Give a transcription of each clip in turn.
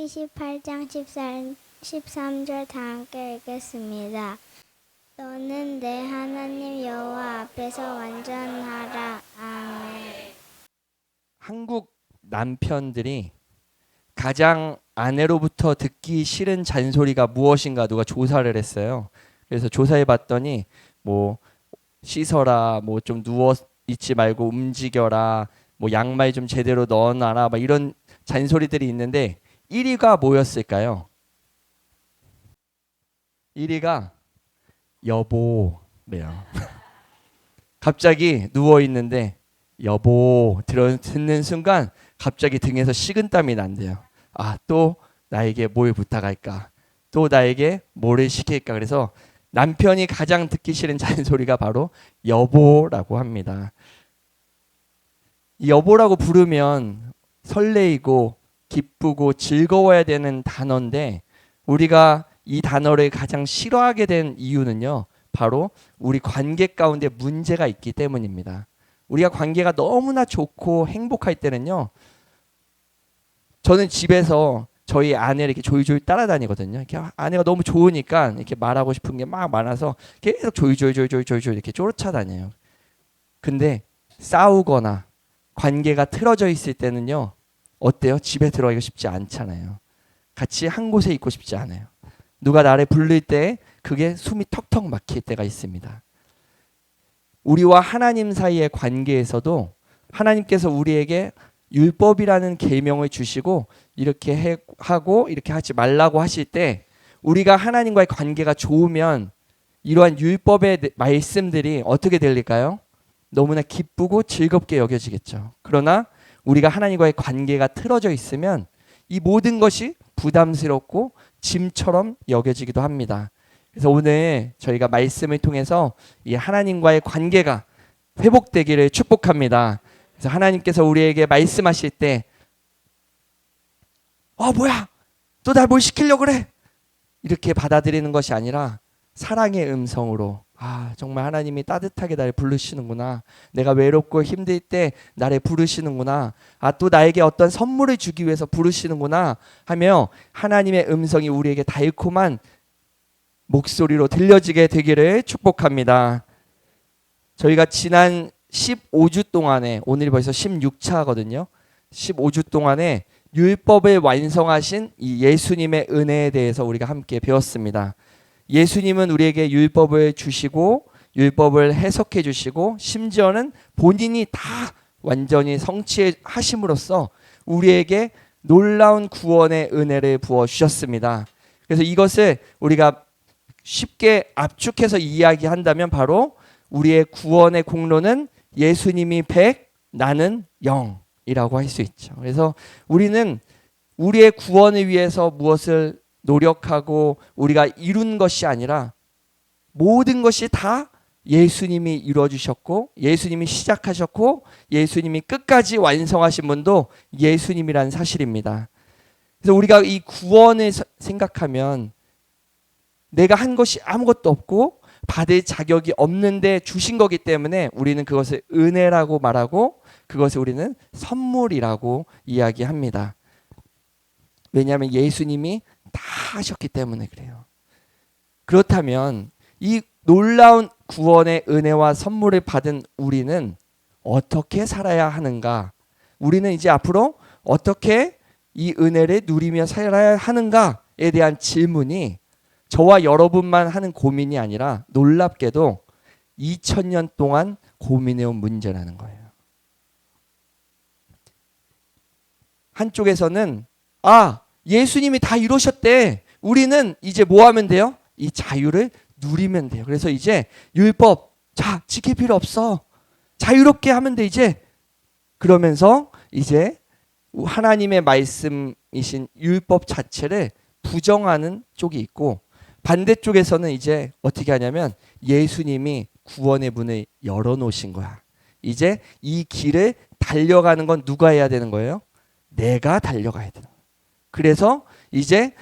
28장 13절 다 함께 읽겠습니다. 너는 내 하나님 여호와 앞에서 완전하라. 아멘. 한국 남편들이 가장 아내로부터 듣기 싫은 잔소리가 무엇인가 누가 조사를 했어요. 그래서 조사해 봤더니 뭐 씻어라, 뭐 좀 누워 있지 말고 움직여라, 뭐 양말 좀 제대로 넣어놔라, 막 이런 잔소리들이 있는데 1위가 뭐였을까요? 1위가 여보래요. 갑자기 누워 있는데 여보 듣는 순간 갑자기 등에서 식은땀이 난대요. 아, 또 나에게 뭘 부탁할까? 또 나에게 뭐를 시킬까? 그래서 남편이 가장 듣기 싫은 잔소리가 바로 여보라고 합니다. 이 여보라고 부르면 설레이고 기쁘고 즐거워야 되는 단어인데 우리가 이 단어를 가장 싫어하게 된 이유는요, 바로 우리 관계 가운데 문제가 있기 때문입니다. 우리가 관계가 너무나 좋고 행복할 때는요, 저는 집에서 저희 아내를 이렇게 조이조이 따라다니거든요. 이렇게 아내가 너무 좋으니까 이렇게 말하고 싶은 게 막 많아서 계속 조이조이 이렇게 쫓아다녀요. 근데 싸우거나 관계가 틀어져 있을 때는요, 어때요? 집에 들어가기가 쉽지 않잖아요. 같이 한 곳에 있고 싶지 않아요. 누가 나를 부를 때 그게 숨이 턱턱 막힐 때가 있습니다. 우리와 하나님 사이의 관계에서도 하나님께서 우리에게 율법이라는 계명을 주시고 이렇게 하고 이렇게 하지 말라고 하실 때 우리가 하나님과의 관계가 좋으면 이러한 율법의 말씀들이 어떻게 들릴까요? 너무나 기쁘고 즐겁게 여겨지겠죠. 그러나 우리가 하나님과의 관계가 틀어져 있으면 이 모든 것이 부담스럽고 짐처럼 여겨지기도 합니다. 그래서 오늘 저희가 말씀을 통해서 이 하나님과의 관계가 회복되기를 축복합니다. 그래서 하나님께서 우리에게 말씀하실 때 뭐야? 또 날 뭘 시키려고 그래? 이렇게 받아들이는 것이 아니라 사랑의 음성으로 정말 하나님이 따뜻하게 나를 부르시는구나. 내가 외롭고 힘들 때 나를 부르시는구나. 또 나에게 어떤 선물을 주기 위해서 부르시는구나 하며 하나님의 음성이 우리에게 달콤한 목소리로 들려지게 되기를 축복합니다. 저희가 지난 15주 동안에, 오늘이 벌써 16차거든요. 15주 동안에 율법을 완성하신 이 예수님의 은혜에 대해서 우리가 함께 배웠습니다. 예수님은 우리에게 율법을 주시고 율법을 해석해 주시고 심지어는 본인이 다 완전히 성취하심으로써 우리에게 놀라운 구원의 은혜를 부어 주셨습니다. 그래서 이것을 우리가 쉽게 압축해서 이야기한다면 바로 우리의 구원의 공로는 예수님이 100, 나는 0이라고 할 수 있죠. 그래서 우리는 우리의 구원을 위해서 무엇을 노력하고 우리가 이룬 것이 아니라 모든 것이 다 예수님이 이루어주셨고 예수님이 시작하셨고 예수님이 끝까지 완성하신 분도 예수님이라는 사실입니다. 그래서 우리가 이 구원을 생각하면 내가 한 것이 아무것도 없고 받을 자격이 없는데 주신 거기 때문에 우리는 그것을 은혜라고 말하고 그것을 우리는 선물이라고 이야기합니다. 왜냐하면 예수님이 다 하셨기 때문에 그래요. 그렇다면 이 놀라운 구원의 은혜와 선물을 받은 우리는 어떻게 살아야 하는가? 우리는 이제 앞으로 어떻게 이 은혜를 누리며 살아야 하는가에 대한 질문이 저와 여러분만 하는 고민이 아니라 놀랍게도 2000년 동안 고민해온 문제라는 거예요. 한쪽에서는 예수님이 다 이루셨대. 우리는 이제 뭐 하면 돼요? 이 자유를 누리면 돼요. 그래서 이제 율법 지킬 필요 없어. 자유롭게 하면 돼 이제. 그러면서 이제 하나님의 말씀이신 율법 자체를 부정하는 쪽이 있고 반대쪽에서는 이제 어떻게 하냐면 예수님이 구원의 문을 열어놓으신 거야. 이제 이 길을 달려가는 건 누가 해야 되는 거예요? 내가 달려가야 되는 거예요. 그래서 이제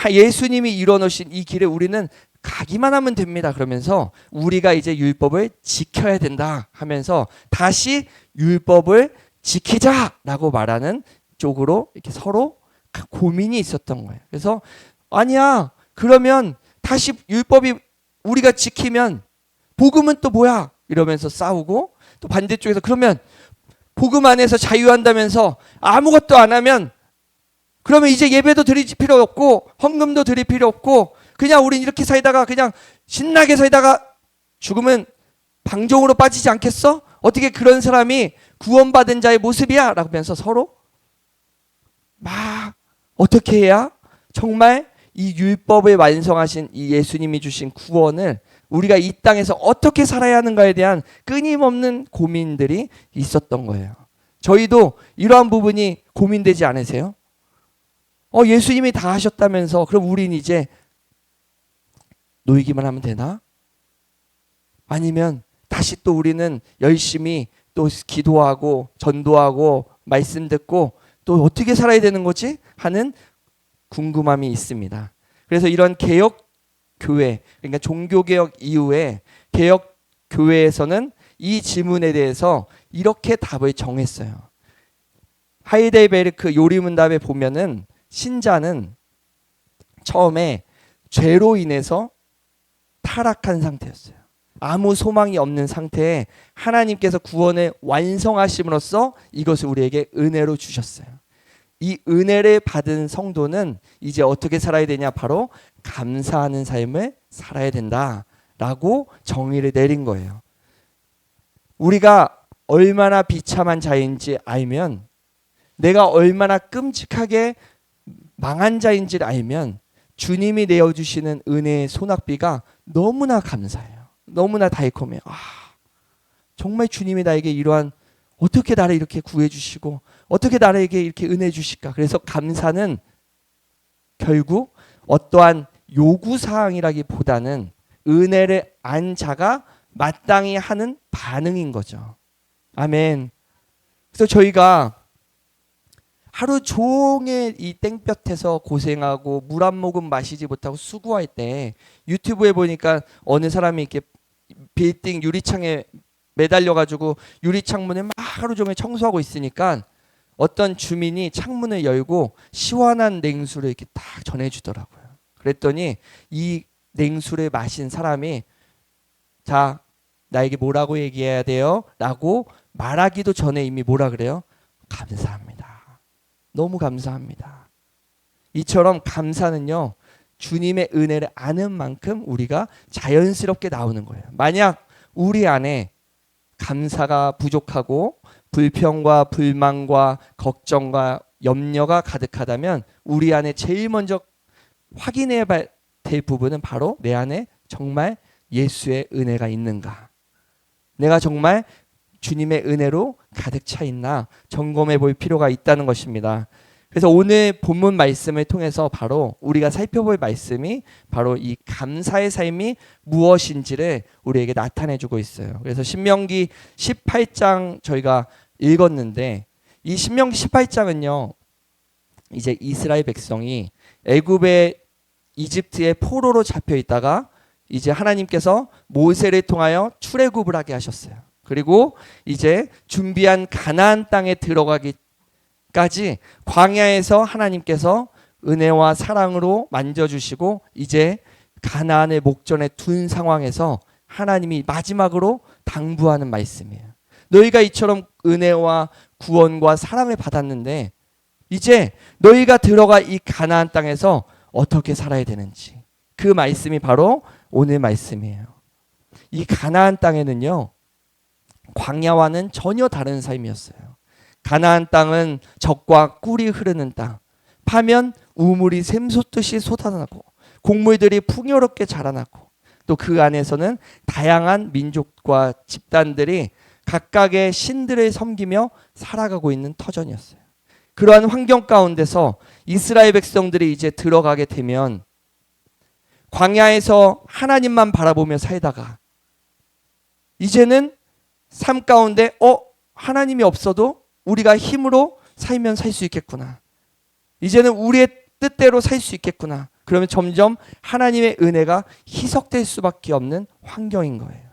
예수님이 이뤄놓으신 이 길에 우리는 가기만 하면 됩니다. 그러면서 우리가 이제 율법을 지켜야 된다 하면서 다시 율법을 지키자라고 말하는 쪽으로 이렇게 서로 고민이 있었던 거예요. 그래서 아니야, 그러면 다시 율법이 우리가 지키면 복음은 또 뭐야? 이러면서 싸우고, 또 반대쪽에서 그러면 복음 안에서 자유한다면서 아무것도 안 하면 그러면 이제 예배도 드릴 필요 없고 헌금도 드릴 필요 없고 그냥 우린 이렇게 살다가 그냥 신나게 살다가 죽으면 방종으로 빠지지 않겠어? 어떻게 그런 사람이 구원받은 자의 모습이야? 라고 하면서 서로 막 어떻게 해야 정말 이 율법을 완성하신 이 예수님이 주신 구원을 우리가 이 땅에서 어떻게 살아야 하는가에 대한 끊임없는 고민들이 있었던 거예요. 저희도 이러한 부분이 고민되지 않으세요? 예수님이 다 하셨다면서 그럼 우린 이제 놓이기만 하면 되나? 아니면 다시 또 우리는 열심히 또 기도하고 전도하고 말씀 듣고 또 어떻게 살아야 되는 거지? 하는 궁금함이 있습니다. 그래서 이런 개혁 교회, 그러니까 종교개혁 이후에 개혁 교회에서는 이 질문에 대해서 이렇게 답을 정했어요. 하이델베르크 요리문답에 보면은 신자는 처음에 죄로 인해서 타락한 상태였어요. 아무 소망이 없는 상태에 하나님께서 구원을 완성하심으로써 이것을 우리에게 은혜로 주셨어요. 이 은혜를 받은 성도는 이제 어떻게 살아야 되냐? 바로 감사하는 삶을 살아야 된다라고 정의를 내린 거예요. 우리가 얼마나 비참한 자인지 알면, 내가 얼마나 끔찍하게 망한 자인지를 알면 주님이 내어주시는 은혜의 소낙비가 너무나 감사해요. 너무나 달콤해요. 정말 주님이 나에게 이러한, 어떻게 나를 이렇게 구해주시고 어떻게 나에게 이렇게 은혜 주실까. 그래서 감사는 결국 어떠한 요구사항이라기보다는 은혜를 안 자가 마땅히 하는 반응인 거죠. 아멘. 그래서 저희가 하루 종일 이 땡볕에서 고생하고 물 한 모금 마시지 못하고 수고할 때 유튜브에 보니까 어느 사람이 이렇게 빌딩 유리창에 매달려가지고 유리창문을 막 하루 종일 청소하고 있으니까 어떤 주민이 창문을 열고 시원한 냉수를 이렇게 딱 전해주더라고요. 그랬더니 이 냉수를 마신 사람이 자, 나에게 뭐라고 얘기해야 돼요? 라고 말하기도 전에 이미 뭐라 그래요? 감사합니다. 너무 감사합니다. 이처럼 감사는요, 주님의 은혜를 아는 만큼 우리가 자연스럽게 나오는 거예요. 만약 우리 안에 감사가 부족하고 불평과 불만과 걱정과 염려가 가득하다면 우리 안에 제일 먼저 확인해야 될 부분은 바로 내 안에 정말 예수의 은혜가 있는가, 내가 정말 주님의 은혜로 가득 차 있나 점검해 볼 필요가 있다는 것입니다. 그래서 오늘 본문 말씀을 통해서 바로 우리가 살펴볼 말씀이 바로 이 감사의 삶이 무엇인지를 우리에게 나타내 주고 있어요. 그래서 신명기 18장 저희가 읽었는데, 이 신명기 18장은요, 이제 이스라엘 백성이 애굽의 이집트의 포로로 잡혀 있다가 이제 하나님께서 모세를 통하여 출애굽을 하게 하셨어요. 그리고 이제 준비한 가나안 땅에 들어가기까지 광야에서 하나님께서 은혜와 사랑으로 만져주시고 이제 가나안의 목전에 둔 상황에서 하나님이 마지막으로 당부하는 말씀이에요. 너희가 이처럼 은혜와 구원과 사랑을 받았는데 이제 너희가 들어가 이 가나안 땅에서 어떻게 살아야 되는지, 그 말씀이 바로 오늘 말씀이에요. 이 가나안 땅에는요, 광야와는 전혀 다른 삶이었어요. 가나안 땅은 젖과 꿀이 흐르는 땅, 파면 우물이 샘솟듯이 솟아나고 곡물들이 풍요롭게 자라나고 또 그 안에서는 다양한 민족과 집단들이 각각의 신들을 섬기며 살아가고 있는 터전이었어요. 그러한 환경 가운데서 이스라엘 백성들이 이제 들어가게 되면 광야에서 하나님만 바라보며 살다가 이제는 삶 가운데 하나님이 없어도 우리가 힘으로 살면 살 수 있겠구나, 이제는 우리의 뜻대로 살 수 있겠구나. 그러면 점점 하나님의 은혜가 희석될 수밖에 없는 환경인 거예요.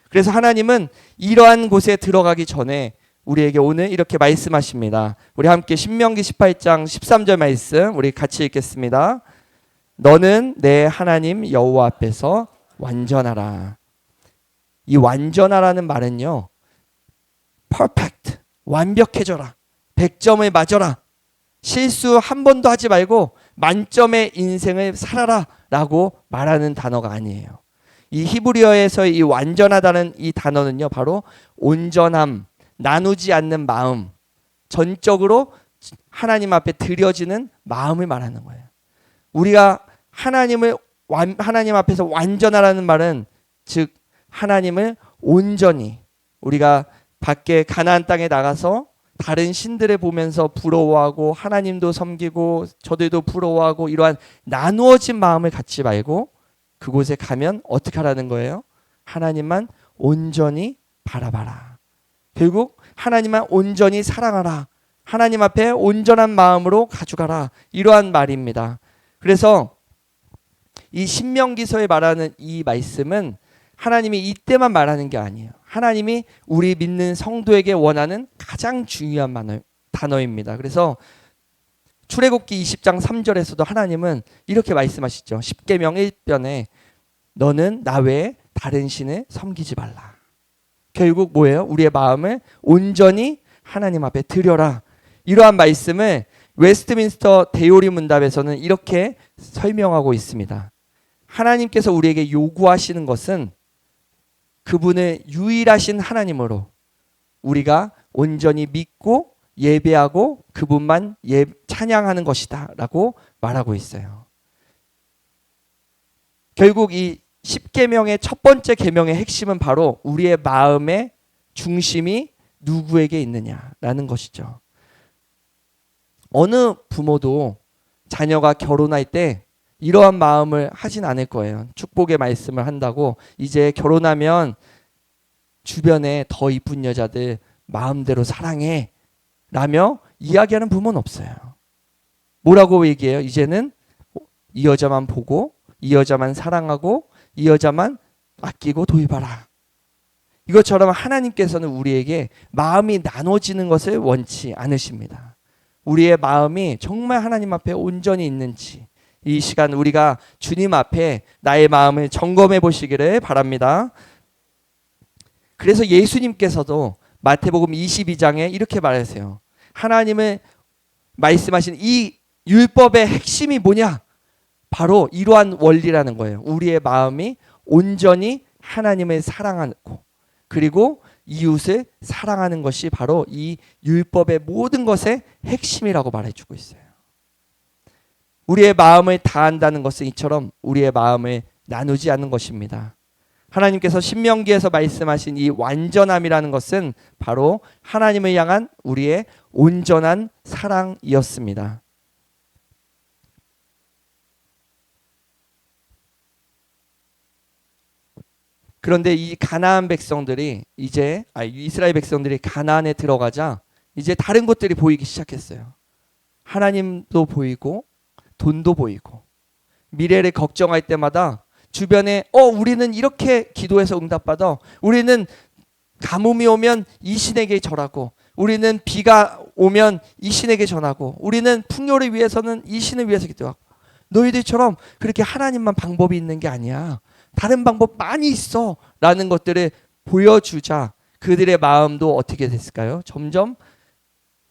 그래서 하나님은 이러한 곳에 들어가기 전에 우리에게 오늘 이렇게 말씀하십니다. 우리 함께 신명기 18장 13절 말씀 우리 같이 읽겠습니다. 너는 내 하나님 여호와 앞에서 완전하라. 이 완전하라는 말은요, perfect, 완벽해져라, 100점을 맞아라, 실수 한 번도 하지 말고 만점의 인생을 살아라 라고 말하는 단어가 아니에요. 이 히브리어에서 이 완전하다는 이 단어는요, 바로 온전함, 나누지 않는 마음, 전적으로 하나님 앞에 드려지는 마음을 말하는 거예요. 우리가 하나님 앞에서 완전하라는 말은, 즉 하나님을 온전히, 우리가 밖에 가나안 땅에 나가서 다른 신들을 보면서 부러워하고 하나님도 섬기고 저들도 부러워하고 이러한 나누어진 마음을 갖지 말고 그곳에 가면 어떻게 하라는 거예요? 하나님만 온전히 바라봐라. 결국 하나님만 온전히 사랑하라. 하나님 앞에 온전한 마음으로 가져가라. 이러한 말입니다. 그래서 이 신명기서에 말하는 이 말씀은 하나님이 이때만 말하는 게 아니에요. 하나님이 우리 믿는 성도에게 원하는 가장 중요한 단어입니다. 그래서 출애굽기 20장 3절에서도 하나님은 이렇게 말씀하시죠. 십계명 1편에 너는 나 외에 다른 신을 섬기지 말라. 결국 뭐예요? 우리의 마음을 온전히 하나님 앞에 드려라. 이러한 말씀을 웨스트민스터 대요리 문답에서는 이렇게 설명하고 있습니다. 하나님께서 우리에게 요구하시는 것은 그분을 유일하신 하나님으로 우리가 온전히 믿고 예배하고 그분만 찬양하는 것이다 라고 말하고 있어요. 결국 이 10계명의 첫 번째 계명의 핵심은 바로 우리의 마음의 중심이 누구에게 있느냐라는 것이죠. 어느 부모도 자녀가 결혼할 때 이러한 마음을 하진 않을 거예요. 축복의 말씀을 한다고 이제 결혼하면 주변에 더 이쁜 여자들 마음대로 사랑해 라며 이야기하는 부모는 없어요. 뭐라고 얘기해요? 이제는 이 여자만 보고 이 여자만 사랑하고 이 여자만 아끼고 도입하라. 이것처럼 하나님께서는 우리에게 마음이 나눠지는 것을 원치 않으십니다. 우리의 마음이 정말 하나님 앞에 온전히 있는지 이 시간 우리가 주님 앞에 나의 마음을 점검해 보시기를 바랍니다. 그래서 예수님께서도 마태복음 22장에 이렇게 말하세요. 하나님을 말씀하신 이 율법의 핵심이 뭐냐? 바로 이러한 원리라는 거예요. 우리의 마음이 온전히 하나님을 사랑하고 그리고 이웃을 사랑하는 것이 바로 이 율법의 모든 것의 핵심이라고 말해주고 있어요. 우리의 마음을 다한다는 것은 이처럼 우리의 마음을 나누지 않는 것입니다. 하나님께서 신명기에서 말씀하신 이 완전함이라는 것은 바로 하나님을 향한 우리의 온전한 사랑이었습니다. 그런데 이 가나안 백성들이 이스라엘 백성들이 가나안에 들어가자 이제 다른 것들이 보이기 시작했어요. 하나님도 보이고 돈도 보이고 미래를 걱정할 때마다 주변에 우리는 이렇게 기도해서 응답받아, 우리는 가뭄이 오면 이 신에게 절하고, 우리는 비가 오면 이 신에게 전하고, 우리는 풍요를 위해서는 이 신을 위해서 기도하고. 너희들처럼 그렇게 하나님만 방법이 있는 게 아니야, 다른 방법 많이 있어 라는 것들을 보여주자 그들의 마음도 어떻게 됐을까요? 점점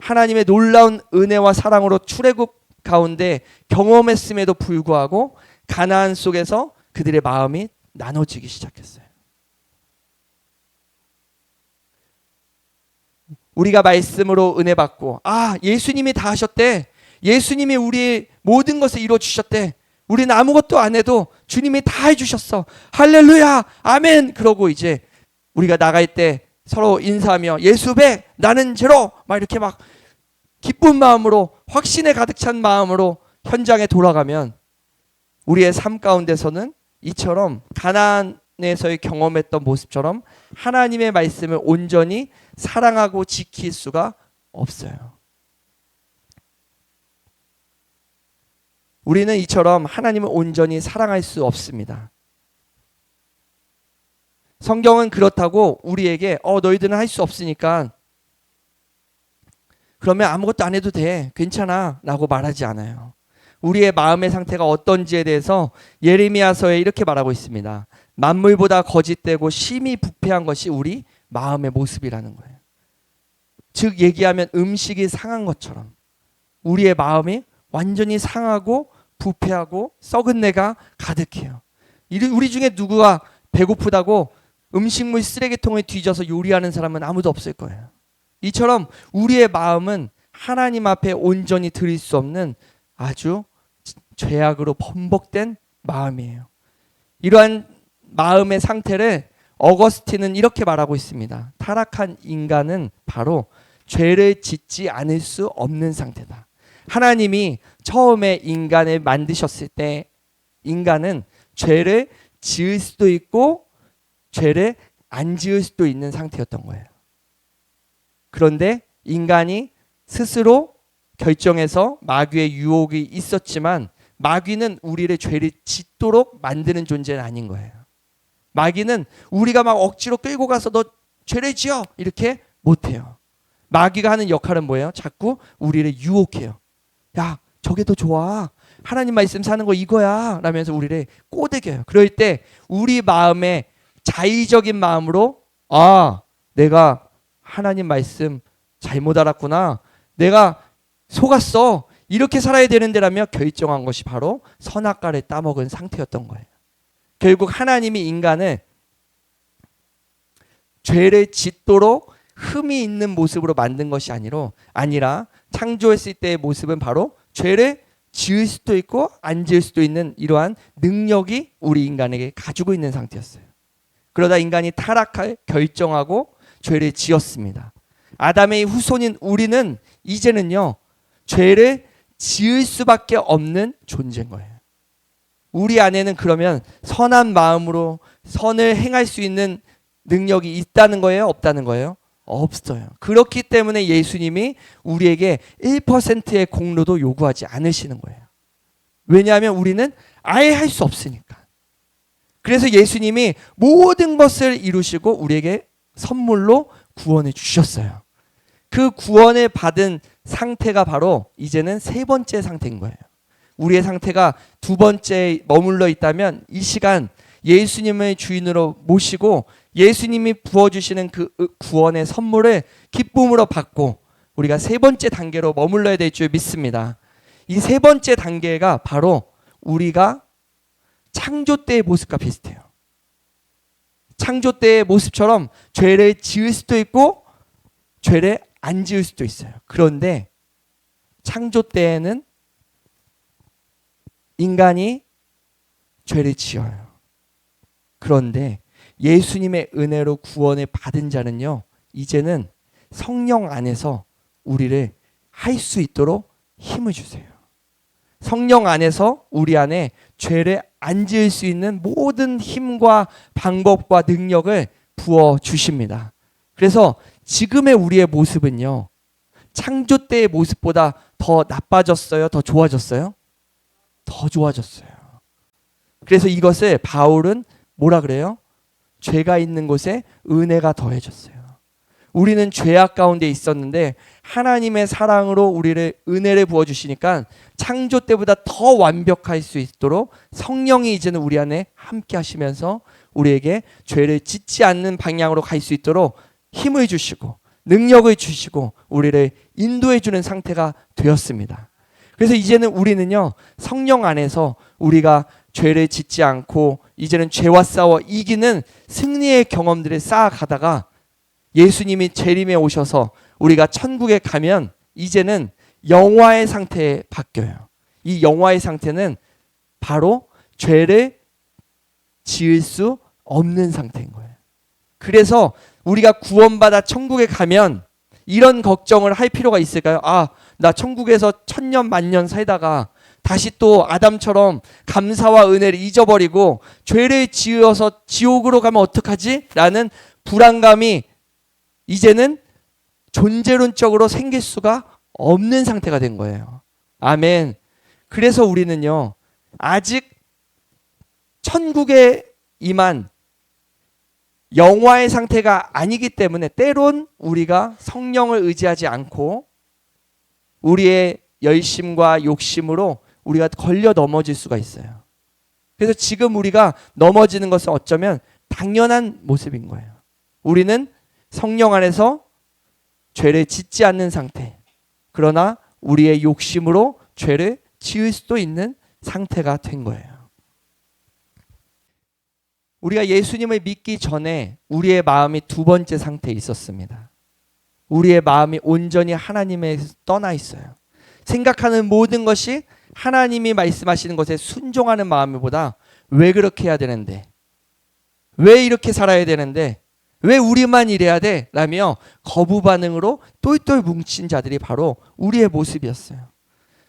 하나님의 놀라운 은혜와 사랑으로 출애굽 가운데 경험했음에도 불구하고 가나안 속에서 그들의 마음이 나눠지기 시작했어요. 우리가 말씀으로 은혜 받고 예수님이 다 하셨대, 예수님이 우리의 모든 것을 이루어 주셨대, 우리는 아무것도 안 해도 주님이 다 해주셨어, 할렐루야 아멘, 그러고 이제 우리가 나갈 때 서로 인사하며 예수배 나는 제로 막 이렇게 막 기쁜 마음으로 확신에 가득 찬 마음으로 현장에 돌아가면 우리의 삶 가운데서는 이처럼 가나안에서의 경험했던 모습처럼 하나님의 말씀을 온전히 사랑하고 지킬 수가 없어요. 우리는 이처럼 하나님을 온전히 사랑할 수 없습니다. 성경은 그렇다고 우리에게 너희들은 할 수 없으니까 그러면 아무것도 안 해도 돼, 괜찮아 라고 말하지 않아요. 우리의 마음의 상태가 어떤지에 대해서 예레미야서에 이렇게 말하고 있습니다. 만물보다 거짓되고 심히 부패한 것이 우리 마음의 모습이라는 거예요. 즉 얘기하면 음식이 상한 것처럼 우리의 마음이 완전히 상하고 부패하고 썩은 내가 가득해요. 우리 중에 누구가 배고프다고 음식물 쓰레기통에 뒤져서 요리하는 사람은 아무도 없을 거예요. 이처럼 우리의 마음은 하나님 앞에 온전히 드릴 수 없는 아주 죄악으로 범벅된 마음이에요. 이러한 마음의 상태를 어거스틴은 이렇게 말하고 있습니다. 타락한 인간은 바로 죄를 짓지 않을 수 없는 상태다. 하나님이 처음에 인간을 만드셨을 때 인간은 죄를 지을 수도 있고 죄를 안 지을 수도 있는 상태였던 거예요. 그런데 인간이 스스로 결정해서 마귀의 유혹이 있었지만 마귀는 우리를 죄를 짓도록 만드는 존재는 아닌 거예요. 마귀는 우리가 막 억지로 끌고 가서 너 죄를 지어 이렇게 못해요. 마귀가 하는 역할은 뭐예요? 자꾸 우리를 유혹해요. 야, 저게 더 좋아. 하나님 말씀 사는 거 이거야 라면서 우리를 꼬드겨요. 그럴 때 우리 마음에 자의적인 마음으로 내가 하나님 말씀 잘못 알았구나, 내가 속았어, 이렇게 살아야 되는데라며 결정한 것이 바로 선악과를 따먹은 상태였던 거예요. 결국 하나님이 인간을 죄를 짓도록 흠이 있는 모습으로 만든 것이 아니라 창조했을 때의 모습은 바로 죄를 지을 수도 있고 안 지을 수도 있는 이러한 능력이 우리 인간에게 가지고 있는 상태였어요. 그러다 인간이 타락할 결정하고 죄를 지었습니다. 아담의 후손인 우리는 이제는요 죄를 지을 수밖에 없는 존재인 거예요. 우리 안에는 그러면 선한 마음으로 선을 행할 수 있는 능력이 있다는 거예요? 없다는 거예요? 없어요. 그렇기 때문에 예수님이 우리에게 1%의 공로도 요구하지 않으시는 거예요. 왜냐하면 우리는 아예 할 수 없으니까. 그래서 예수님이 모든 것을 이루시고 우리에게 선물로 구원을 주셨어요. 그 구원을 받은 상태가 바로 이제는 세 번째 상태인 거예요. 우리의 상태가 두 번째에 머물러 있다면 이 시간 예수님을 주인으로 모시고 예수님이 부어주시는 그 구원의 선물을 기쁨으로 받고 우리가 세 번째 단계로 머물러야 될 줄 믿습니다. 이 세 번째 단계가 바로 우리가 창조 때의 모습과 비슷해요. 창조 때의 모습처럼 죄를 지을 수도 있고 죄를 안 지을 수도 있어요. 그런데 창조 때에는 인간이 죄를 지어요. 그런데 예수님의 은혜로 구원을 받은 자는요, 이제는 성령 안에서 우리를 할 수 있도록 힘을 주세요. 성령 안에서 우리 안에 죄를 안 지을 수 있는 모든 힘과 방법과 능력을 부어 주십니다. 그래서 지금의 우리의 모습은요, 창조 때의 모습보다 더 나빠졌어요? 더 좋아졌어요? 더 좋아졌어요. 그래서 이것을 바울은 뭐라 그래요? 죄가 있는 곳에 은혜가 더해졌어요. 우리는 죄악 가운데 있었는데 하나님의 사랑으로 우리를 은혜를 부어주시니까 창조 때보다 더 완벽할 수 있도록 성령이 이제는 우리 안에 함께 하시면서 우리에게 죄를 짓지 않는 방향으로 갈 수 있도록 힘을 주시고 능력을 주시고 우리를 인도해 주는 상태가 되었습니다. 그래서 이제는 우리는요, 성령 안에서 우리가 죄를 짓지 않고 이제는 죄와 싸워 이기는 승리의 경험들을 쌓아가다가 예수님이 재림에 오셔서 우리가 천국에 가면 이제는 영화의 상태에 바뀌어요. 이 영화의 상태는 바로 죄를 지을 수 없는 상태인 거예요. 그래서 우리가 구원받아 천국에 가면 이런 걱정을 할 필요가 있을까요? 나 천국에서 천년 만년 살다가 다시 또 아담처럼 감사와 은혜를 잊어버리고 죄를 지어서 지옥으로 가면 어떡하지? 라는 불안감이 이제는 존재론적으로 생길 수가 없는 상태가 된 거예요. 아멘. 그래서 우리는요, 아직 천국에 임한 영화의 상태가 아니기 때문에 때론 우리가 성령을 의지하지 않고 우리의 열심과 욕심으로 우리가 걸려 넘어질 수가 있어요. 그래서 지금 우리가 넘어지는 것은 어쩌면 당연한 모습인 거예요. 우리는 성령 안에서 죄를 짓지 않는 상태, 그러나 우리의 욕심으로 죄를 지을 수도 있는 상태가 된 거예요. 우리가 예수님을 믿기 전에 우리의 마음이 두 번째 상태에 있었습니다. 우리의 마음이 온전히 하나님에서 떠나 있어요. 생각하는 모든 것이 하나님이 말씀하시는 것에 순종하는 마음보다 왜 그렇게 해야 되는데, 왜 이렇게 살아야 되는데, 왜 우리만 이래야 돼? 라며 거부 반응으로 똘똘 뭉친 자들이 바로 우리의 모습이었어요.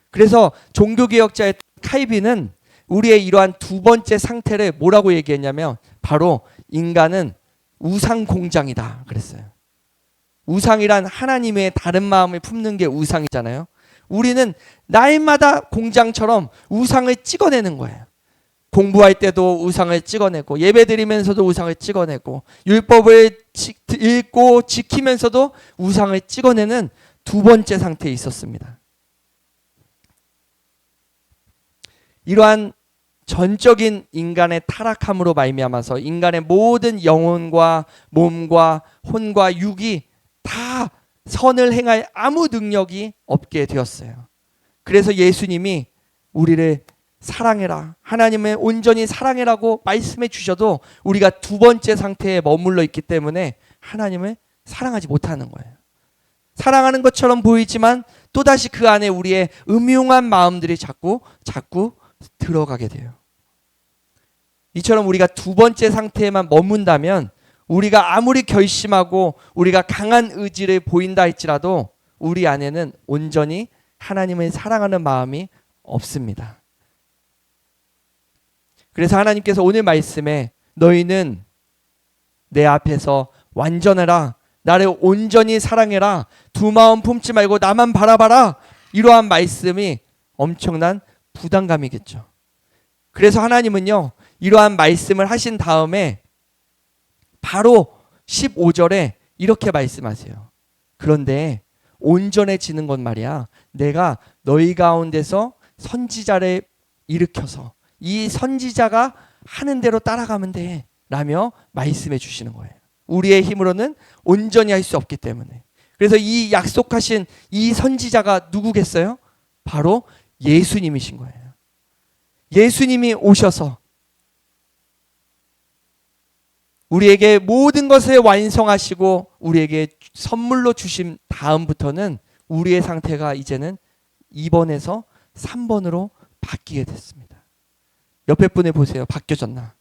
그래서 종교개혁자의 칼빈은 우리의 이러한 두 번째 상태를 뭐라고 얘기했냐면 바로 인간은 우상 공장이다 그랬어요. 우상이란 하나님의 다른 마음을 품는 게 우상이잖아요. 우리는 날마다 공장처럼 우상을 찍어내는 거예요. 공부할 때도 우상을 찍어내고, 예배드리면서도 우상을 찍어내고, 율법을 읽고 지키면서도 우상을 찍어내는 두 번째 상태에 있었습니다. 이러한 전적인 인간의 타락함으로 말미암아서 인간의 모든 영혼과 몸과 혼과 육이 다 선을 행할 아무 능력이 없게 되었어요. 그래서 예수님이 우리를 사랑해라, 하나님을 온전히 사랑해라고 말씀해 주셔도 우리가 두 번째 상태에 머물러 있기 때문에 하나님을 사랑하지 못하는 거예요. 사랑하는 것처럼 보이지만 또다시 그 안에 우리의 음흉한 마음들이 자꾸 들어가게 돼요. 이처럼 우리가 두 번째 상태에만 머문다면 우리가 아무리 결심하고 우리가 강한 의지를 보인다 할지라도 우리 안에는 온전히 하나님을 사랑하는 마음이 없습니다. 그래서 하나님께서 오늘 말씀에 너희는 내 앞에서 완전해라, 나를 온전히 사랑해라, 두 마음 품지 말고 나만 바라봐라, 이러한 말씀이 엄청난 부담감이겠죠. 그래서 하나님은요, 이러한 말씀을 하신 다음에 바로 15절에 이렇게 말씀하세요. 그런데 온전해지는 건 말이야, 내가 너희 가운데서 선지자를 일으켜서 이 선지자가 하는 대로 따라가면 돼 라며 말씀해 주시는 거예요. 우리의 힘으로는 온전히 할 수 없기 때문에. 그래서 이 약속하신 이 선지자가 누구겠어요? 바로 예수님이신 거예요. 예수님이 오셔서 우리에게 모든 것을 완성하시고 우리에게 선물로 주신 다음부터는 우리의 상태가 이제는 2번에서 3번으로 바뀌게 됐습니다. 옆에 분을 보세요. 바뀌어졌나?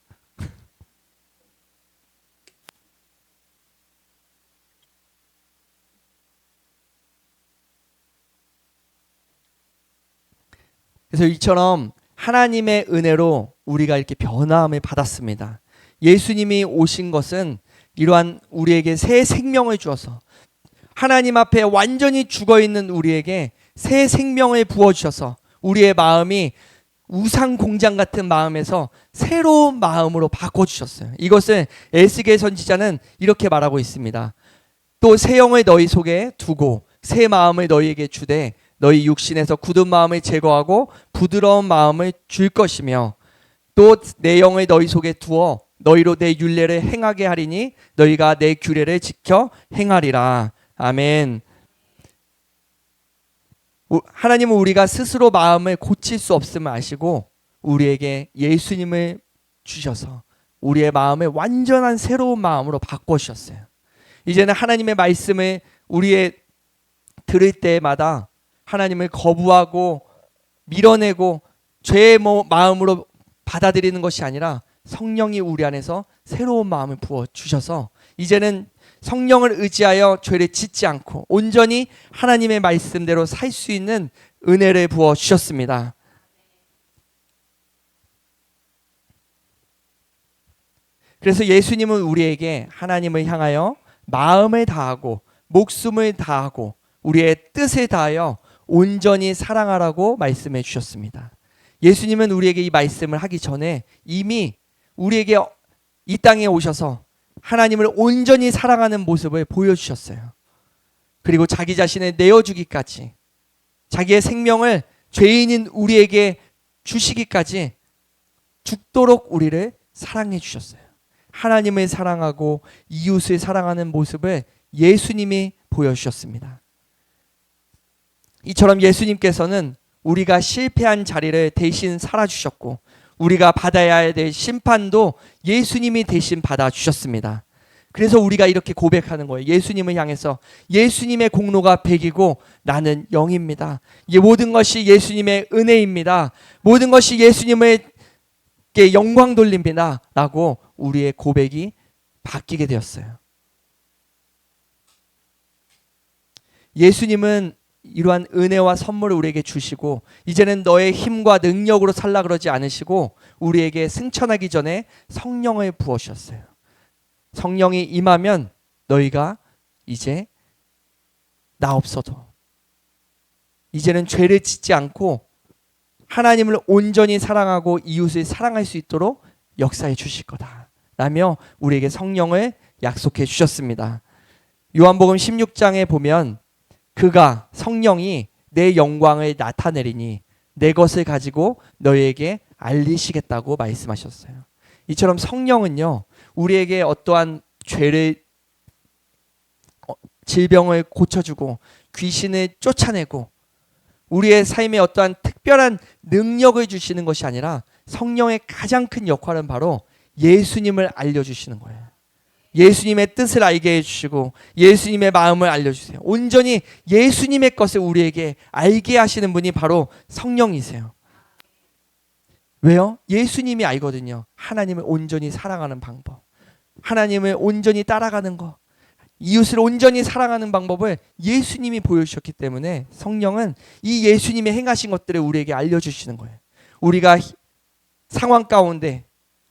그래서 이처럼 하나님의 은혜로 우리가 이렇게 변화함을 받았습니다. 예수님이 오신 것은 이러한 우리에게 새 생명을 주어서 하나님 앞에 완전히 죽어있는 우리에게 새 생명을 부어주셔서 우리의 마음이 우상 공장 같은 마음에서 새로운 마음으로 바꿔주셨어요. 이것을 에스겔 선지자는 이렇게 말하고 있습니다. 또 새 영을 너희 속에 두고 새 마음을 너희에게 주되 너희 육신에서 굳은 마음을 제거하고 부드러운 마음을 줄 것이며 또 내 영을 너희 속에 두어 너희로 내 율례를 행하게 하리니 너희가 내 규례를 지켜 행하리라. 아멘. 하나님은 우리가 스스로 마음을 고칠 수 없음을 아시고 우리에게 예수님을 주셔서 우리의 마음을 완전한 새로운 마음으로 바꿔주셨어요. 이제는 하나님의 말씀을 우리의 들을 때마다 하나님을 거부하고 밀어내고 죄의 마음으로 받아들이는 것이 아니라 성령이 우리 안에서 새로운 마음을 부어주셔서 이제는 성령을 의지하여 죄를 짓지 않고 온전히 하나님의 말씀대로 살 수 있는 은혜를 부어주셨습니다. 그래서 예수님은 우리에게 하나님을 향하여 마음을 다하고 목숨을 다하고 우리의 뜻을 다하여 온전히 사랑하라고 말씀해 주셨습니다. 예수님은 우리에게 이 말씀을 하기 전에 이미 우리에게 이 땅에 오셔서 하나님을 온전히 사랑하는 모습을 보여주셨어요. 그리고 자기 자신을 내어주기까지 자기의 생명을 죄인인 우리에게 주시기까지 죽도록 우리를 사랑해 주셨어요. 하나님을 사랑하고 이웃을 사랑하는 모습을 예수님이 보여주셨습니다. 이처럼 예수님께서는 우리가 실패한 자리를 대신 살아주셨고 우리가 받아야 될 심판도 예수님이 대신 받아주셨습니다. 그래서 우리가 이렇게 고백하는 거예요. 예수님을 향해서 예수님의 공로가 100이고 나는 0입니다. 이 모든 것이 예수님의 은혜입니다. 모든 것이 예수님에게 영광 돌립니다. 라고 우리의 고백이 바뀌게 되었어요. 예수님은 이러한 은혜와 선물을 우리에게 주시고 이제는 너의 힘과 능력으로 살라 그러지 않으시고 우리에게 승천하기 전에 성령을 부어주셨어요. 성령이 임하면 너희가 이제 나 없어도 이제는 죄를 짓지 않고 하나님을 온전히 사랑하고 이웃을 사랑할 수 있도록 역사해 주실 거다 라며 우리에게 성령을 약속해 주셨습니다. 요한복음 16장에 보면 그가 성령이 내 영광을 나타내리니 내 것을 가지고 너희에게 알리시겠다고 말씀하셨어요. 이처럼 성령은요 우리에게 어떠한 죄를 질병을 고쳐주고 귀신을 쫓아내고 우리의 삶에 어떠한 특별한 능력을 주시는 것이 아니라 성령의 가장 큰 역할은 바로 예수님을 알려주시는 거예요. 예수님의 뜻을 알게 해주시고 예수님의 마음을 알려주세요. 온전히 예수님의 것을 우리에게 알게 하시는 분이 바로 성령이세요. 왜요? 예수님이 알거든요. 하나님을 온전히 사랑하는 방법, 하나님을 온전히 따라가는 것, 이웃을 온전히 사랑하는 방법을 예수님이 보여주셨기 때문에 성령은 이 예수님의 행하신 것들을 우리에게 알려주시는 거예요. 우리가 상황 가운데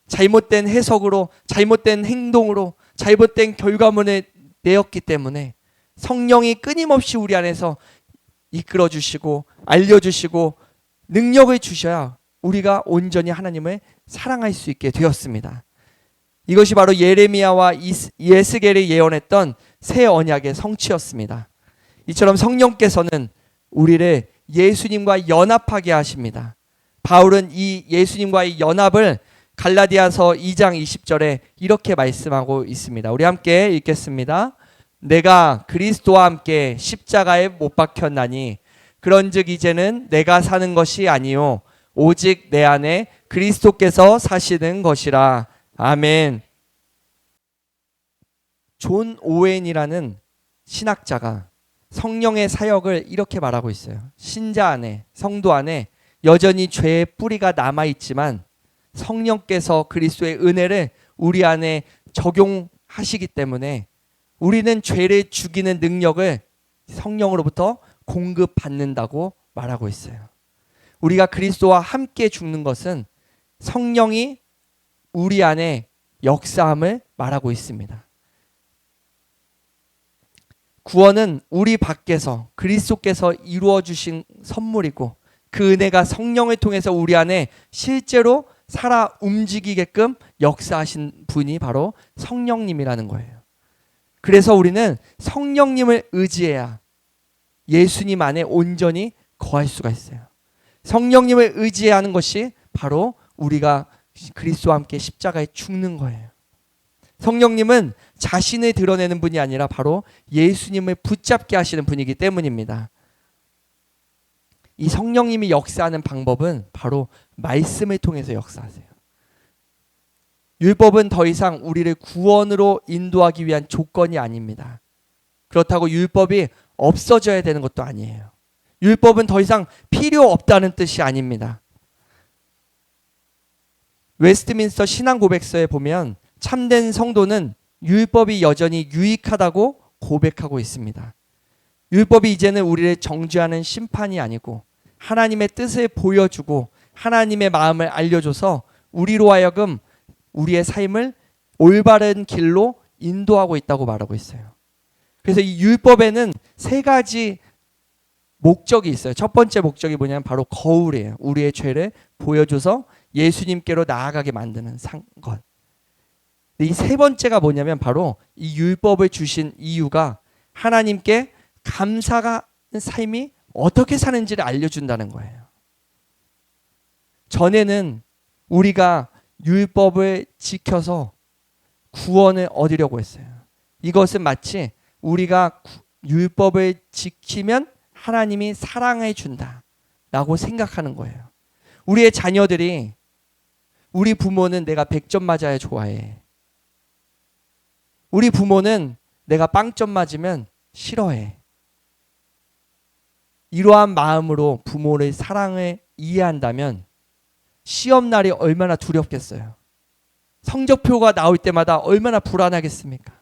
잘못된 해석으로, 잘못된 행동으로, 잘못된 결과물을 내었기 때문에 성령이 끊임없이 우리 안에서 이끌어주시고 알려주시고 능력을 주셔야 우리가 온전히 하나님을 사랑할 수 있게 되었습니다. 이것이 바로 예레미야와 예스겔이 예언했던 새 언약의 성취였습니다. 이처럼 성령께서는 우리를 예수님과 연합하게 하십니다. 바울은 이 예수님과의 연합을 갈라디아서 2장 20절에 이렇게 말씀하고 있습니다. 우리 함께 읽겠습니다. 내가 그리스도와 함께 십자가에 못 박혔나니 그런즉 이제는 내가 사는 것이 아니요 오직 내 안에 그리스도께서 사시는 것이라. 아멘. 존 오웬이라는 신학자가 성령의 사역을 이렇게 말하고 있어요. 신자 안에, 성도 안에 여전히 죄의 뿌리가 남아있지만 성령께서 그리스도의 은혜를 우리 안에 적용하시기 때문에 우리는 죄를 죽이는 능력을 성령으로부터 공급받는다고 말하고 있어요. 우리가 그리스도와 함께 죽는 것은 성령이 우리 안에 역사함을 말하고 있습니다. 구원은 우리 밖에서 그리스도께서 이루어 주신 선물이고 그 은혜가 성령을 통해서 우리 안에 실제로 살아 움직이게끔 역사하신 분이 바로 성령님이라는 거예요. 그래서 우리는 성령님을 의지해야 예수님 안에 온전히 거할 수가 있어요. 성령님을 의지해야 하는 것이 바로 우리가 그리스도와 함께 십자가에 죽는 거예요. 성령님은 자신을 드러내는 분이 아니라 바로 예수님을 붙잡게 하시는 분이기 때문입니다. 이 성령님이 역사하는 방법은 바로 말씀을 통해서 역사하세요. 율법은 더 이상 우리를 구원으로 인도하기 위한 조건이 아닙니다. 그렇다고 율법이 없어져야 되는 것도 아니에요. 율법은 더 이상 필요 없다는 뜻이 아닙니다. 웨스트민스터 신앙고백서에 보면 참된 성도는 율법이 여전히 유익하다고 고백하고 있습니다. 율법이 이제는 우리를 정죄하는 심판이 아니고 하나님의 뜻을 보여주고 하나님의 마음을 알려줘서 우리로 하여금 우리의 삶을 올바른 길로 인도하고 있다고 말하고 있어요. 그래서 이 율법에는 세 가지 목적이 있어요. 첫 번째 목적이 뭐냐면 바로 거울이에요. 우리의 죄를 보여줘서 예수님께로 나아가게 만드는 것. 이 세 번째가 뭐냐면 바로 이 율법을 주신 이유가 하나님께 감사가 삶이 어떻게 사는지를 알려준다는 거예요. 전에는 우리가 율법을 지켜서 구원을 얻으려고 했어요. 이것은 마치 우리가 율법을 지키면 하나님이 사랑해 준다라고 생각하는 거예요. 우리의 자녀들이 우리 부모는 내가 100점 맞아야 좋아해. 우리 부모는 내가 빵점 맞으면 싫어해. 이러한 마음으로 부모의 사랑을 이해한다면 시험날이 얼마나 두렵겠어요. 성적표가 나올 때마다 얼마나 불안하겠습니까?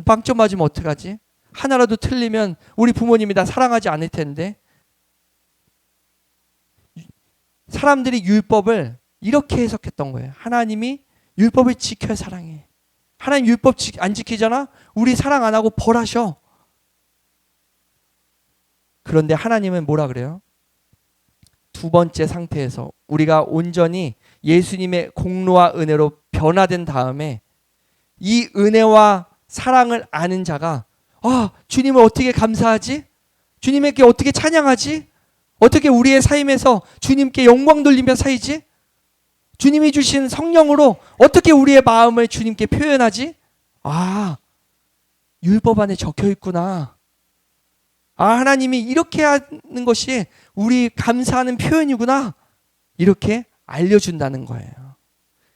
빵점 맞으면 어떡하지? 하나라도 틀리면 우리 부모님이 나 사랑하지 않을 텐데. 사람들이 율법을 이렇게 해석했던 거예요. 하나님이 율법을 지켜야 사랑해. 하나님 율법 안 지키잖아? 우리 사랑 안 하고 벌하셔. 그런데 하나님은 뭐라 그래요? 두 번째 상태에서 우리가 온전히 예수님의 공로와 은혜로 변화된 다음에 이 은혜와 사랑을 아는 자가 주님을 어떻게 감사하지? 주님에게 어떻게 찬양하지? 어떻게 우리의 삶에서 주님께 영광 돌리며 살지? 주님이 주신 성령으로 어떻게 우리의 마음을 주님께 표현하지? 율법 안에 적혀 있구나. 하나님이 이렇게 하는 것이 우리 감사하는 표현이구나. 이렇게 알려준다는 거예요.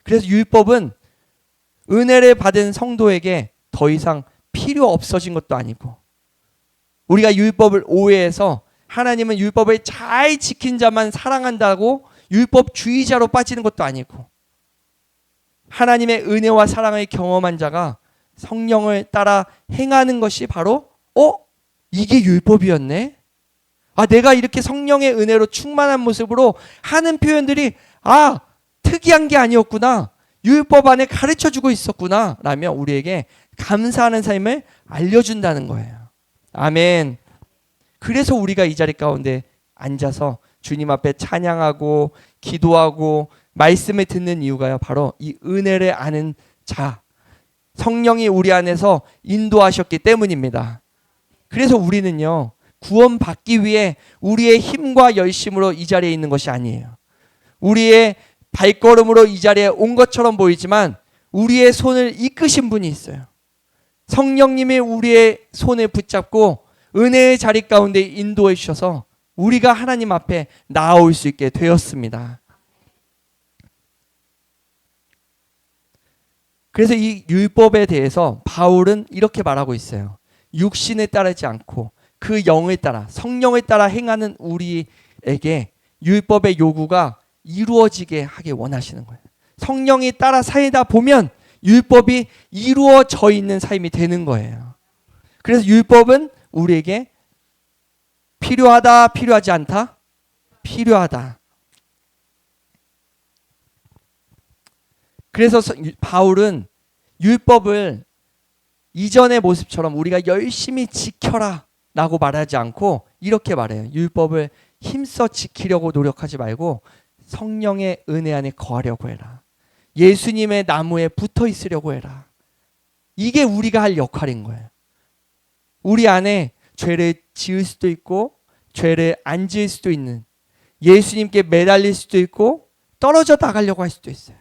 그래서 율법은 은혜를 받은 성도에게 더 이상 필요 없어진 것도 아니고, 우리가 율법을 오해해서 하나님은 율법을 잘 지킨 자만 사랑한다고 율법주의자로 빠지는 것도 아니고, 하나님의 은혜와 사랑을 경험한 자가 성령을 따라 행하는 것이 바로 이게 율법이었네. 내가 이렇게 성령의 은혜로 충만한 모습으로 하는 표현들이 특이한 게 아니었구나. 율법 안에 가르쳐주고 있었구나 라며 우리에게 감사하는 삶을 알려준다는 거예요. 아멘. 그래서 우리가 이 자리 가운데 앉아서 주님 앞에 찬양하고 기도하고 말씀을 듣는 이유가요, 바로 이 은혜를 아는 자, 성령이 우리 안에서 인도하셨기 때문입니다. 그래서 우리는요, 구원받기 위해 우리의 힘과 열심으로 이 자리에 있는 것이 아니에요. 우리의 발걸음으로 이 자리에 온 것처럼 보이지만 우리의 손을 이끄신 분이 있어요. 성령님이 우리의 손을 붙잡고 은혜의 자리 가운데 인도해 주셔서 우리가 하나님 앞에 나아올 수 있게 되었습니다. 그래서 이 율법에 대해서 바울은 이렇게 말하고 있어요. 육신에 따르지 않고 그 영을 따라, 성령을 따라 행하는 우리에게 율법의 요구가 이루어지게 하길 원하시는 거예요. 성령이 따라 살다 보면 율법이 이루어져 있는 삶이 되는 거예요. 그래서 율법은 우리에게 필요하다, 필요하지 않다? 필요하다. 그래서 바울은 율법을 이전의 모습처럼 우리가 열심히 지켜라 라고 말하지 않고 이렇게 말해요. 율법을 힘써 지키려고 노력하지 말고 성령의 은혜 안에 거하려고 해라. 예수님의 나무에 붙어 있으려고 해라. 이게 우리가 할 역할인 거예요. 우리 안에 죄를 지을 수도 있고 죄를 안 지을 수도 있는, 예수님께 매달릴 수도 있고 떨어져 나가려고 할 수도 있어요.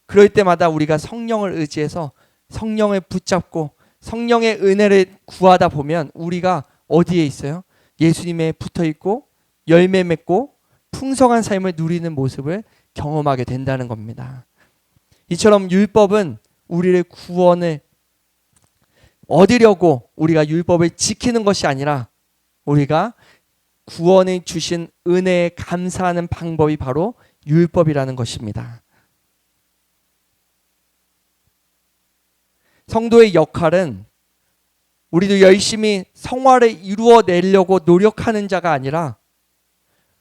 그럴 때마다 우리가 성령을 의지해서 성령을 붙잡고 성령의 은혜를 구하다 보면 우리가 어디에 있어요? 예수님에 붙어 있고 열매 맺고 풍성한 삶을 누리는 모습을 경험하게 된다는 겁니다. 이처럼 율법은 우리를 구원을 얻으려고 우리가 율법을 지키는 것이 아니라 우리가 구원을 주신 은혜에 감사하는 방법이 바로 율법이라는 것입니다. 성도의 역할은 우리도 열심히 성화를 이루어내려고 노력하는 자가 아니라,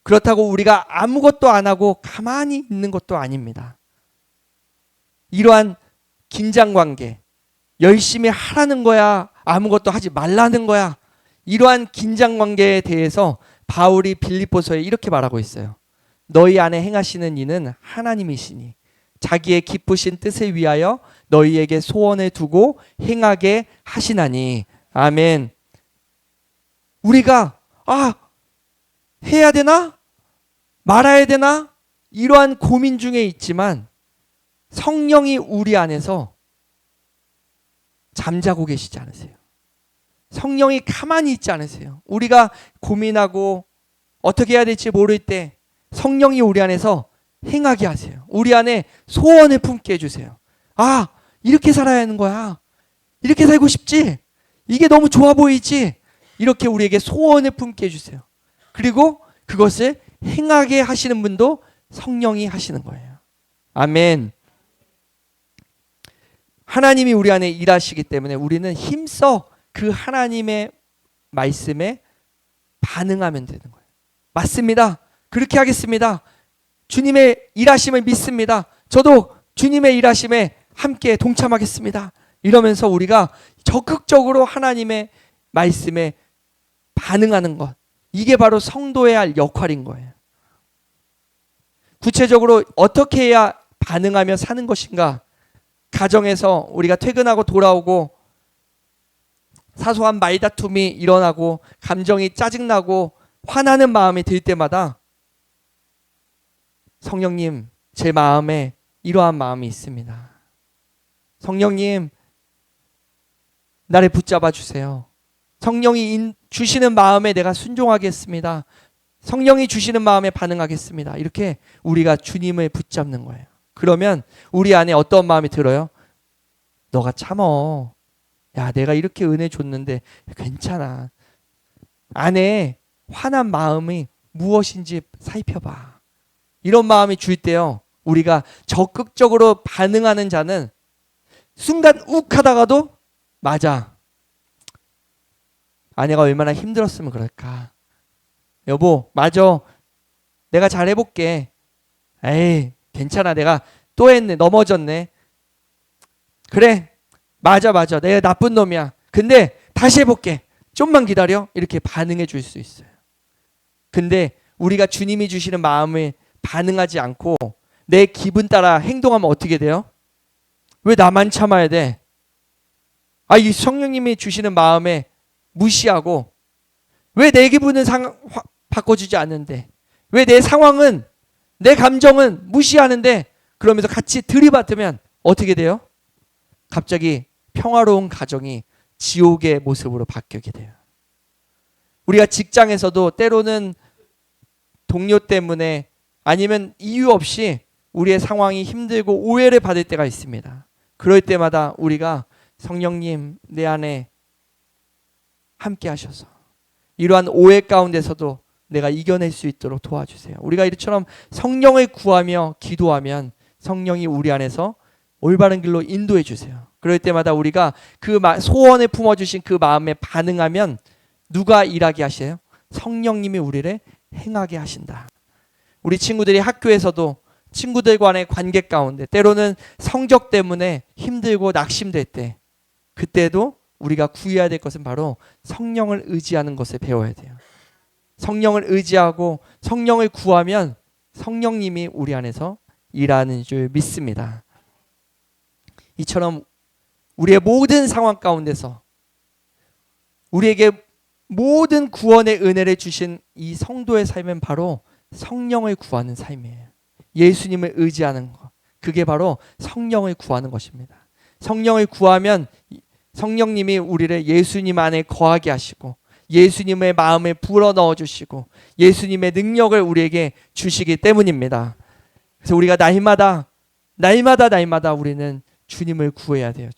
그렇다고 우리가 아무것도 안 하고 가만히 있는 것도 아닙니다. 이러한 긴장관계, 열심히 하라는 거야, 아무것도 하지 말라는 거야, 이러한 긴장관계에 대해서 바울이 빌립보서에 이렇게 말하고 있어요. 너희 안에 행하시는 이는 하나님이시니 자기의 기쁘신 뜻을 위하여 너희에게 소원을 두고 행하게 하시나니. 아멘. 우리가 해야 되나? 말아야 되나? 이러한 고민 중에 있지만 성령이 우리 안에서 잠자고 계시지 않으세요? 성령이 가만히 있지 않으세요? 우리가 고민하고 어떻게 해야 될지 모를 때 성령이 우리 안에서 행하게 하세요. 우리 안에 소원을 품게 해주세요. 이렇게 살아야 하는 거야. 이렇게 살고 싶지? 이게 너무 좋아 보이지? 이렇게 우리에게 소원을 품게 해주세요. 그리고 그것을 행하게 하시는 분도 성령이 하시는 거예요. 아멘. 하나님이 우리 안에 일하시기 때문에 우리는 힘써 그 하나님의 말씀에 반응하면 되는 거예요. 맞습니다. 그렇게 하겠습니다. 주님의 일하심을 믿습니다. 저도 주님의 일하심에 함께 동참하겠습니다. 이러면서 우리가 적극적으로 하나님의 말씀에 반응하는 것, 이게 바로 성도의 할 역할인 거예요. 구체적으로 어떻게 해야 반응하며 사는 것인가? 가정에서 우리가 퇴근하고 돌아오고 사소한 말다툼이 일어나고 감정이 짜증나고 화나는 마음이 들 때마다 성령님, 제 마음에 이러한 마음이 있습니다. 성령님, 나를 붙잡아 주세요. 성령이 주시는 마음에 내가 순종하겠습니다. 성령이 주시는 마음에 반응하겠습니다. 이렇게 우리가 주님을 붙잡는 거예요. 그러면 우리 안에 어떤 마음이 들어요? 너가 참어. 야, 내가 이렇게 은혜 줬는데 괜찮아. 안에 화난 마음이 무엇인지 살펴봐. 이런 마음이 줄 때요, 우리가 적극적으로 반응하는 자는 순간 욱 하다가도 맞아. 아내가 얼마나 힘들었으면 그럴까. 여보, 맞아. 내가 잘 해볼게. 에이, 괜찮아. 내가 또 했네. 넘어졌네. 그래. 맞아. 내가 나쁜 놈이야. 근데 다시 해볼게. 좀만 기다려. 이렇게 반응해 줄 수 있어요. 근데 우리가 주님이 주시는 마음에 반응하지 않고 내 기분 따라 행동하면 어떻게 돼요? 왜 나만 참아야 돼? 이 성령님이 주시는 마음에 무시하고 왜 내 기분은 바꿔주지 않는데, 왜 내 상황은, 내 감정은 무시하는데, 그러면서 같이 들이받으면 어떻게 돼요? 갑자기 평화로운 가정이 지옥의 모습으로 바뀌게 돼요. 우리가 직장에서도 때로는 동료 때문에 아니면 이유 없이 우리의 상황이 힘들고 오해를 받을 때가 있습니다. 그럴 때마다 우리가 성령님, 내 안에 함께 하셔서 이러한 오해 가운데서도 내가 이겨낼 수 있도록 도와주세요. 우리가 이처럼 성령을 구하며 기도하면 성령이 우리 안에서 올바른 길로 인도해 주세요. 그럴 때마다 우리가 그 소원을 품어주신 그 마음에 반응하면 누가 일하게 하셔요? 성령님이 우리를 행하게 하신다. 우리 친구들이 학교에서도 친구들과의 관계 가운데 때로는 성적 때문에 힘들고 낙심될 때, 그때도 우리가 구해야 될 것은 바로 성령을 의지하는 것을 배워야 돼요. 성령을 의지하고 성령을 구하면 성령님이 우리 안에서 일하는 줄 믿습니다. 이처럼 우리의 모든 상황 가운데서 우리에게 모든 구원의 은혜를 주신 이 성도의 삶은 바로 성령을 구하는 삶이에요. 예수님을 의지하는 것, 그게 바로 성령을 구하는 것입니다. 성령을 구하면 성령님이 우리를 예수님 안에 거하게 하시고 예수님의 마음에 불어넣어 주시고 예수님의 능력을 우리에게 주시기 때문입니다. 그래서 우리가 날마다 우리는 주님을 구해야 돼요.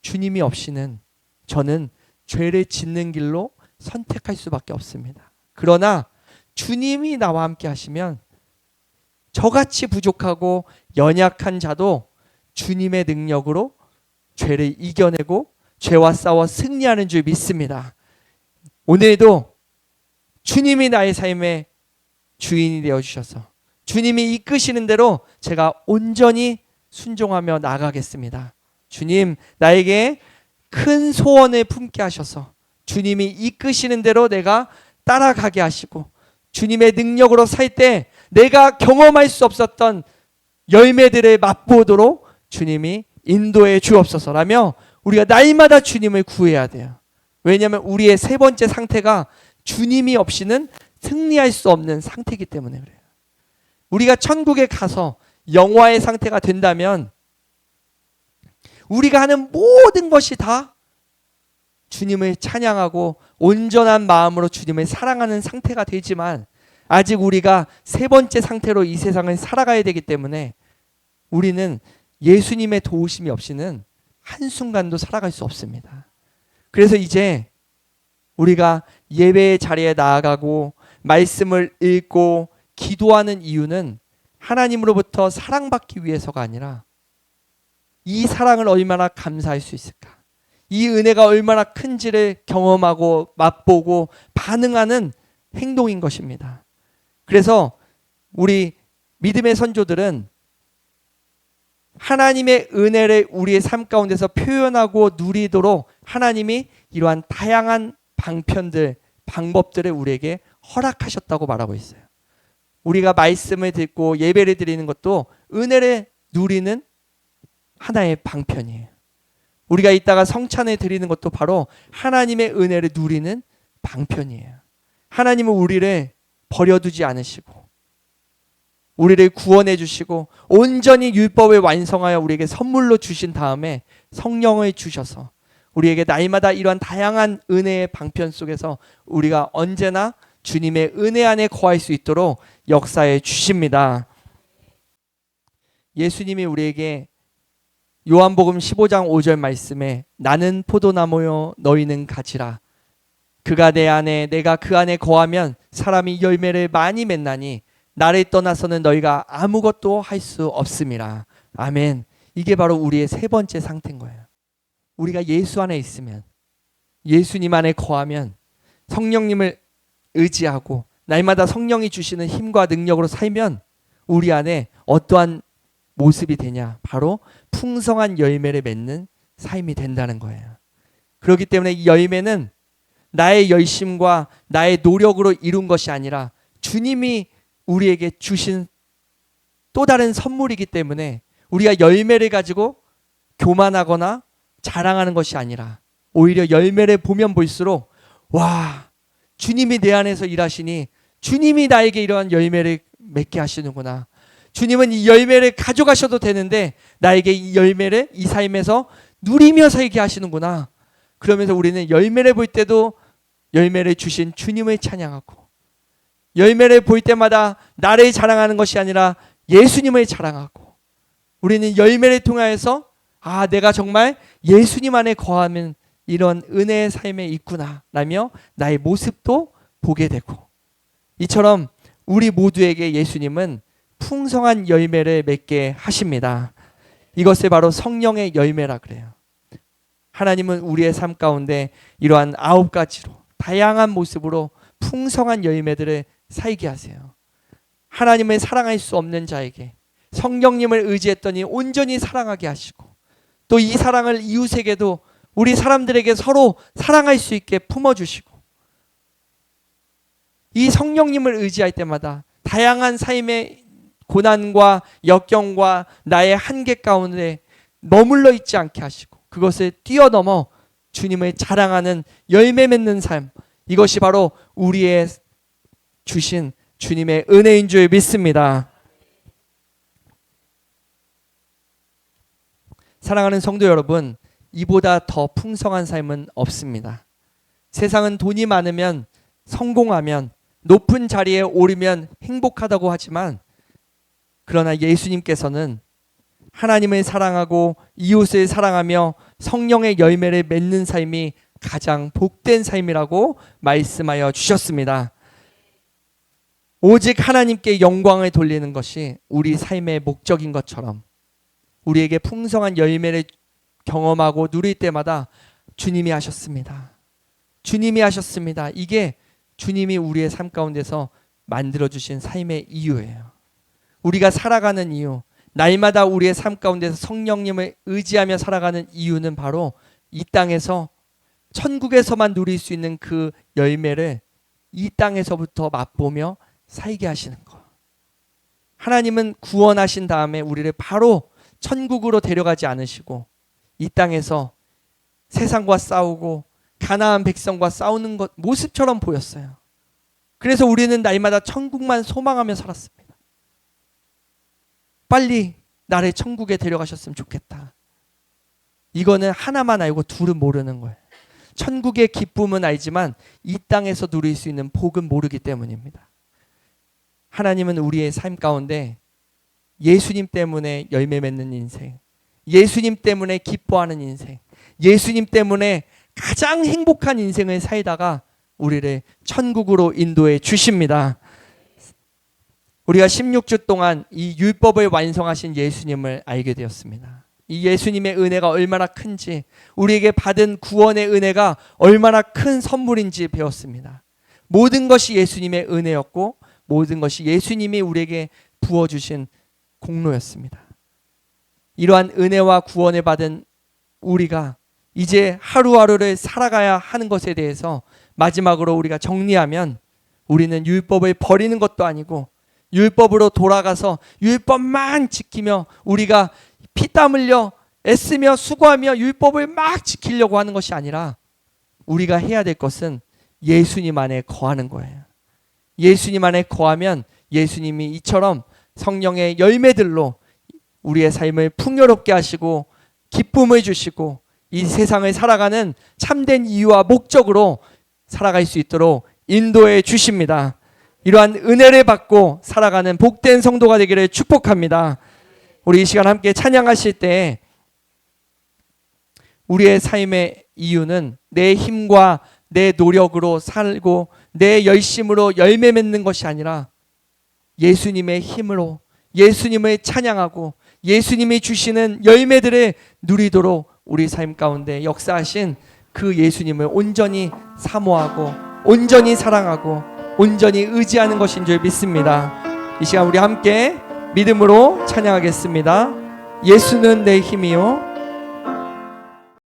주님이 없이는 저는 죄를 짓는 길로 선택할 수밖에 없습니다. 그러나 주님이 나와 함께 하시면 저같이 부족하고 연약한 자도 주님의 능력으로 죄를 이겨내고 죄와 싸워 승리하는 줄 믿습니다. 오늘도 주님이 나의 삶의 주인이 되어주셔서 주님이 이끄시는 대로 제가 온전히 순종하며 나아가겠습니다. 주님, 나에게 큰 소원을 품게 하셔서 주님이 이끄시는 대로 내가 따라가게 하시고 주님의 능력으로 살 때 내가 경험할 수 없었던 열매들을 맛보도록 주님이 인도해 주옵소서라며 우리가 날마다 주님을 구해야 돼요. 왜냐하면 우리의 세 번째 상태가 주님이 없이는 승리할 수 없는 상태이기 때문에 그래요. 우리가 천국에 가서 영화의 상태가 된다면 우리가 하는 모든 것이 다 주님을 찬양하고 온전한 마음으로 주님을 사랑하는 상태가 되지만 아직 우리가 세 번째 상태로 이 세상을 살아가야 되기 때문에 우리는 예수님의 도우심이 없이는 한순간도 살아갈 수 없습니다. 그래서 이제 우리가 예배의 자리에 나아가고 말씀을 읽고 기도하는 이유는 하나님으로부터 사랑받기 위해서가 아니라 이 사랑을 얼마나 감사할 수 있을까? 이 은혜가 얼마나 큰지를 경험하고 맛보고 반응하는 행동인 것입니다. 그래서 우리 믿음의 선조들은 하나님의 은혜를 우리의 삶 가운데서 표현하고 누리도록 하나님이 이러한 다양한 방편들, 방법들을 우리에게 허락하셨다고 말하고 있어요. 우리가 말씀을 듣고 예배를 드리는 것도 은혜를 누리는 하나의 방편이에요. 우리가 이따가 성찬을 드리는 것도 바로 하나님의 은혜를 누리는 방편이에요. 하나님은 우리를 버려두지 않으시고 우리를 구원해 주시고 온전히 율법을 완성하여 우리에게 선물로 주신 다음에 성령을 주셔서 우리에게 날마다 이러한 다양한 은혜의 방편 속에서 우리가 언제나 주님의 은혜 안에 거할 수 있도록 역사해 주십니다. 예수님이 우리에게 요한복음 15장 5절 말씀에 나는 포도나무요 너희는 가지라 그가 내 안에 내가 그 안에 거하면 사람이 열매를 많이 맺나니 나를 떠나서는 너희가 아무것도 할 수 없음이라. 아멘. 이게 바로 우리의 세 번째 상태인 거예요. 우리가 예수 안에 있으면, 예수님 안에 거하면, 성령님을 의지하고 날마다 성령이 주시는 힘과 능력으로 살면 우리 안에 어떠한 모습이 되냐? 바로 풍성한 열매를 맺는 삶이 된다는 거예요. 그렇기 때문에 이 열매는 나의 열심과 나의 노력으로 이룬 것이 아니라 주님이 우리에게 주신 또 다른 선물이기 때문에 우리가 열매를 가지고 교만하거나 자랑하는 것이 아니라 오히려 열매를 보면 볼수록 와, 주님이 내 안에서 일하시니 주님이 나에게 이러한 열매를 맺게 하시는구나. 주님은 이 열매를 가져가셔도 되는데 나에게 이 열매를 이 삶에서 누리며 살게 하시는구나. 그러면서 우리는 열매를 볼 때도 열매를 주신 주님을 찬양하고 열매를 볼 때마다 나를 자랑하는 것이 아니라 예수님을 자랑하고 우리는 열매를 통하여서 아, 내가 정말 예수님 안에 거하면 이런 은혜의 삶에 있구나 라며 나의 모습도 보게 되고 이처럼 우리 모두에게 예수님은 풍성한 열매를 맺게 하십니다. 이것을 바로 성령의 열매라 그래요. 하나님은 우리의 삶 가운데 이러한 9가지로 다양한 모습으로 풍성한 열매들을 살게 하세요. 하나님을 사랑할 수 없는 자에게 성령님을 의지했더니 온전히 사랑하게 하시고 또 이 사랑을 이웃에게도 우리 사람들에게 서로 사랑할 수 있게 품어주시고 이 성령님을 의지할 때마다 다양한 삶의 고난과 역경과 나의 한계 가운데 머물러 있지 않게 하시고 그것을 뛰어넘어 주님을 자랑하는 열매 맺는 삶 이것이 바로 우리의 주신 주님의 은혜인 줄 믿습니다. 사랑하는 성도 여러분, 이보다 더 풍성한 삶은 없습니다. 세상은 돈이 많으면 성공하면 높은 자리에 오르면 행복하다고 하지만 그러나 예수님께서는 하나님을 사랑하고 이웃을 사랑하며 성령의 열매를 맺는 삶이 가장 복된 삶이라고 말씀하여 주셨습니다. 오직 하나님께 영광을 돌리는 것이 우리 삶의 목적인 것처럼 우리에게 풍성한 열매를 경험하고 누릴 때마다 주님이 하셨습니다. 주님이 하셨습니다. 이게 주님이 우리의 삶 가운데서 만들어주신 삶의 이유예요. 우리가 살아가는 이유, 날마다 우리의 삶 가운데서 성령님을 의지하며 살아가는 이유는 바로 이 땅에서 천국에서만 누릴 수 있는 그 열매를 이 땅에서부터 맛보며 살게 하시는 것. 하나님은 구원하신 다음에 우리를 바로 천국으로 데려가지 않으시고 이 땅에서 세상과 싸우고 가나안 백성과 싸우는 것 모습처럼 보였어요. 그래서 우리는 날마다 천국만 소망하며 살았습니다. 빨리 나를 천국에 데려가셨으면 좋겠다. 이거는 하나만 알고 둘은 모르는 거예요. 천국의 기쁨은 알지만 이 땅에서 누릴 수 있는 복은 모르기 때문입니다. 하나님은 우리의 삶 가운데 예수님 때문에 열매 맺는 인생, 예수님 때문에 기뻐하는 인생, 예수님 때문에 가장 행복한 인생을 살다가 우리를 천국으로 인도해 주십니다. 우리가 16주 동안 이 율법을 완성하신 예수님을 알게 되었습니다. 이 예수님의 은혜가 얼마나 큰지, 우리에게 받은 구원의 은혜가 얼마나 큰 선물인지 배웠습니다. 모든 것이 예수님의 은혜였고 모든 것이 예수님이 우리에게 부어주신 공로였습니다. 이러한 은혜와 구원을 받은 우리가 이제 하루하루를 살아가야 하는 것에 대해서 마지막으로 우리가 정리하면, 우리는 율법을 버리는 것도 아니고 율법으로 돌아가서 율법만 지키며 우리가 피땀 흘려 애쓰며 수고하며 율법을 막 지키려고 하는 것이 아니라, 우리가 해야 될 것은 예수님 안에 거하는 거예요. 예수님 안에 거하면 예수님이 이처럼 성령의 열매들로 우리의 삶을 풍요롭게 하시고 기쁨을 주시고 이 세상을 살아가는 참된 이유와 목적으로 살아갈 수 있도록 인도해 주십니다. 이러한 은혜를 받고 살아가는 복된 성도가 되기를 축복합니다. 우리 이 시간 함께 찬양하실 때 우리의 삶의 이유는 내 힘과 내 노력으로 살고 내 열심으로 열매 맺는 것이 아니라 예수님의 힘으로 예수님을 찬양하고 예수님이 주시는 열매들을 누리도록 우리 삶 가운데 역사하신 그 예수님을 온전히 사모하고 온전히 사랑하고 온전히 의지하는 것인 줄 믿습니다. 이 시간 우리 함께 믿음으로 찬양하겠습니다. 예수는 내 힘이요